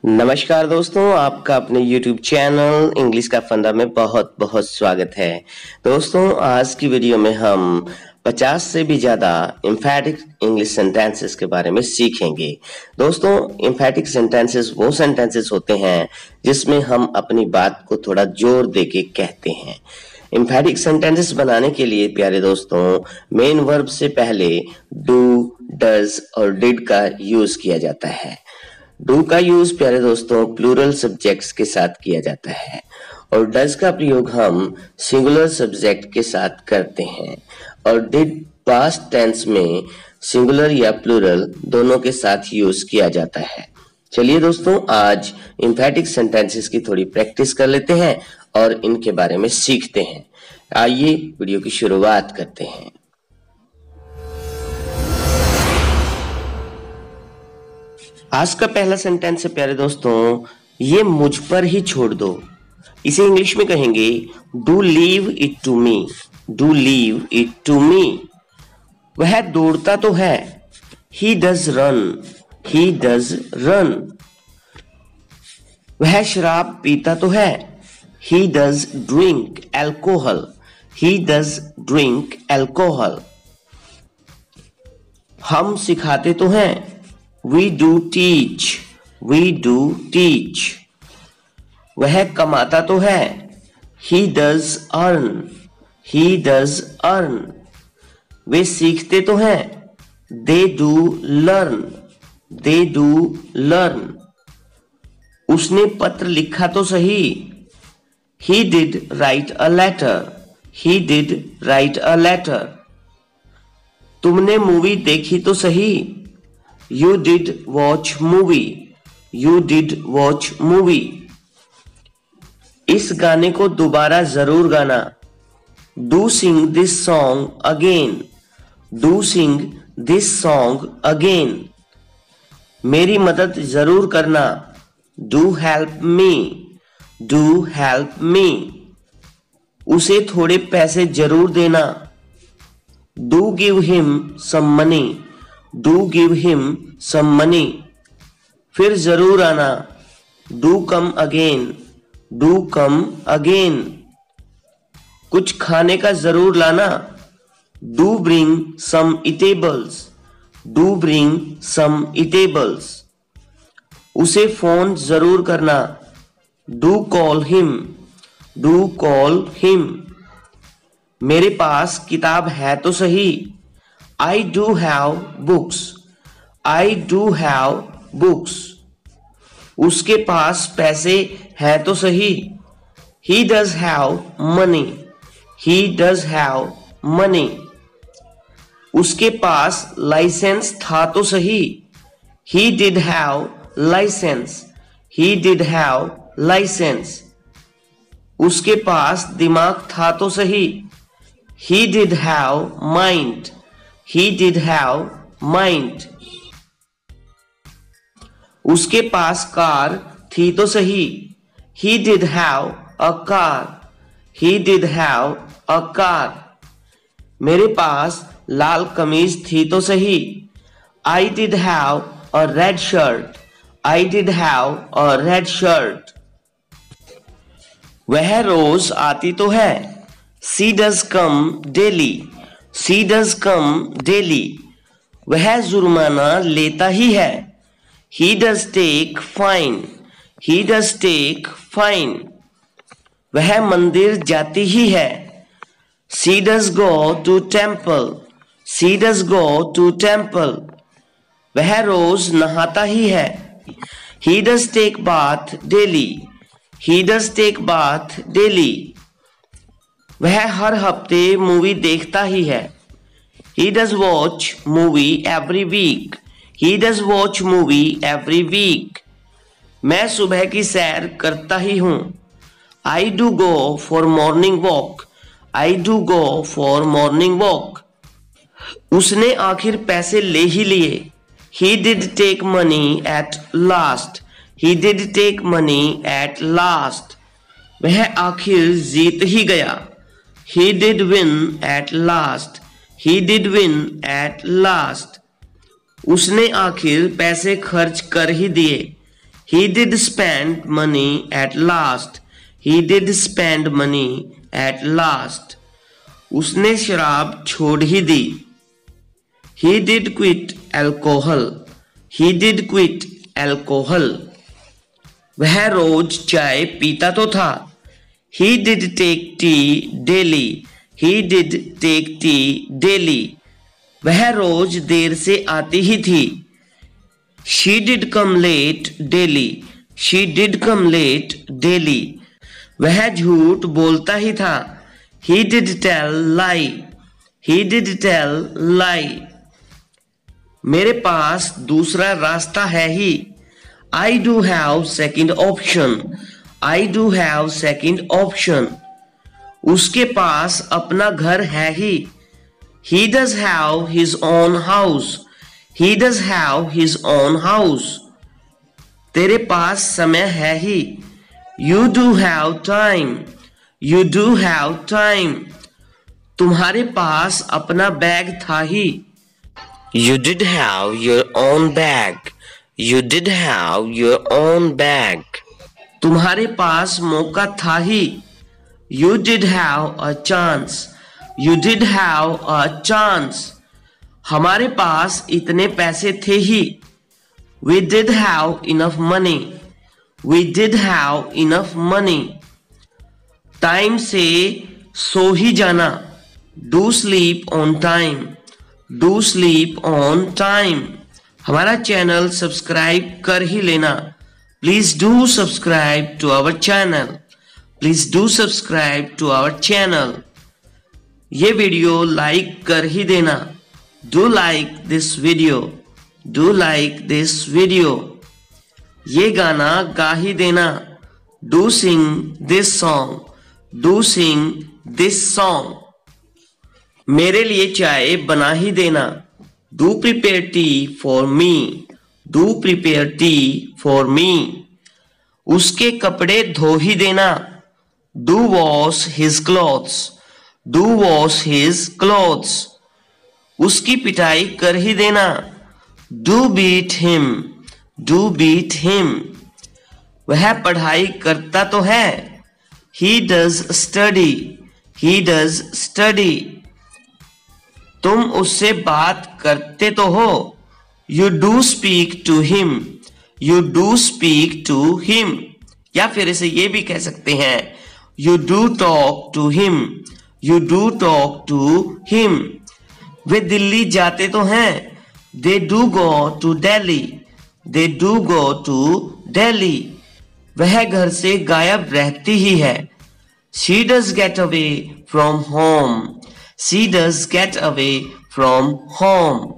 नमस्कार दोस्तों, आपका अपने YouTube चैनल इंग्लिश का फंडा में बहुत बहुत स्वागत है। दोस्तों, आज की वीडियो में हम 50 से भी ज़्यादा एम्फैटिक इंग्लिश सेंटेंसेस के बारे में सीखेंगे। दोस्तों, एम्फैटिक सेंटेंसेस वो सेंटेंसेस होते हैं जिसमें हम अपनी बात को थोड़ा जोर दे के कहते हैं। एम्फैटिक सेंटेंसेस बनाने के लिए प्यारे दोस्तों, मेन वर्ब से पहले डू, डज और डिड का यूज किया जाता है। डू का यूज प्यारे दोस्तों प्लूरल सब्जेक्ट्स के साथ किया जाता है और डज का प्रयोग हम सिंगुलर सब्जेक्ट के साथ करते हैं और डिड पास्ट टेंस में सिंगुलर या प्लूरल दोनों के साथ यूज किया जाता है। चलिए दोस्तों, आज एम्फैटिक सेंटेंसेस की थोड़ी प्रैक्टिस कर लेते हैं और इनके बारे में सीखते हैं। आइए वीडियो की शुरुआत करते हैं। आज का पहला सेंटेंस है प्यारे दोस्तों, ये मुझ पर ही छोड़ दो। इसे इंग्लिश में कहेंगे do leave it to me. Do leave it to me. वह दौड़ता तो है, he does run. He does run. वह शराब पीता तो है, he does drink alcohol. He does drink alcohol. हम सिखाते तो हैं, We do teach. We do teach. वह कमाता तो है, he does earn. He does earn. वे सीखते तो हैं, they do learn. They do learn. उसने पत्र लिखा तो सही, he did write a letter. He did write a letter. तुमने मूवी देखी तो सही, You did watch movie. You did watch movie. इस गाने को दोबारा जरूर गाना, Do sing this song again. Do sing this song again. मेरी मदद जरूर करना, Do help me. Do help me. उसे थोड़े पैसे जरूर देना, Do give him some money. Do give him some money. फिर जरूर आना, Do come again. Do come again. कुछ खाने का जरूर लाना, Do bring some eatables. Do bring some eatables. उसे फोन जरूर करना, Do call him. Do call him. मेरे पास किताब है तो सही, I do have books. I do have books. उसके पास पैसे हैं तो सही, He does have money. He does have money. उसके पास लाइसेंस था तो सही, He did have license. He did have license. उसके पास दिमाग था तो सही, He did have mind. He did have mind. उसके पास कार थी तो सही, He did have a car. He did have a car. मेरे पास लाल कमीज थी तो सही, I did have a red shirt. I did have a red shirt. वह रोज आती तो है, She does come daily. She does come daily. वह जुर्माना लेता ही है, He does take fine. He does take fine. वह मंदिर जाती ही है, She does go to temple. She does go to temple. वह रोज नहाता ही है, He does take bath daily. He does take bath daily. वह हर हफ्ते मूवी देखता ही है, He does watch movie every week. He does watch movie every week. मैं सुबह की सैर करता ही हूँ, I do go for morning walk. I do go for morning walk. उसने आखिर पैसे ले ही लिए, He did take money at last. He did take money at last. वह आखिर जीत ही गया, He did win at last. He did win at last. उसने आखिर पैसे खर्च कर ही दिए, He did spend money at last. He did spend money at last. उसने शराब छोड़ ही दी. He did quit alcohol. He did quit alcohol. वह रोज चाय पीता तो था. He did take tea daily. He did take tea daily. वह रोज देर से आती ही थी. She did come late daily. She did come late daily. वह झूठ बोलता ही था. He did tell lie. He did tell lie. मेरे पास दूसरा रास्ता है ही. I do have second option. I do have second option. उसके पास अपना घर है ही. He does have his own house. He does have his own house. तेरे पास समय है ही. You do have time. You do have time. तुम्हारे पास अपना बैग था ही. You did have your own bag. You did have your own bag. तुम्हारे पास मौका था ही. You did have a chance. You did have a chance. हमारे पास इतने पैसे थे ही. We did have enough money. We did have enough money. Time से सो ही जाना. Do sleep on time. Do sleep on time. हमारा चैनल सब्सक्राइब कर ही लेना. Please do subscribe to our channel. Please do subscribe to our channel. ये video like कर ही देना. Do like this video. Do like this video. ये गाना गा ही देना. Do sing this song. Do sing this song. मेरे लिए चाय बना ही देना. Do prepare tea for me. Do prepare tea for me. उसके कपड़े धो ही देना. Do wash his clothes. Do wash his clothes. उसकी पिटाई कर ही देना. Do beat him. Do beat him. वह पढ़ाई करता तो है. He does study. He does study. तुम उससे बात करते तो हो. You do speak to him. You do speak to him. या फिर इसे ये भी कह सकते हैं. You do talk to him. You do talk to him. वे दिल्ली जाते तो हैं. They do go to Delhi. They do go to Delhi. वह घर से गायब रहती ही है. She does get away from home. She does get away from home.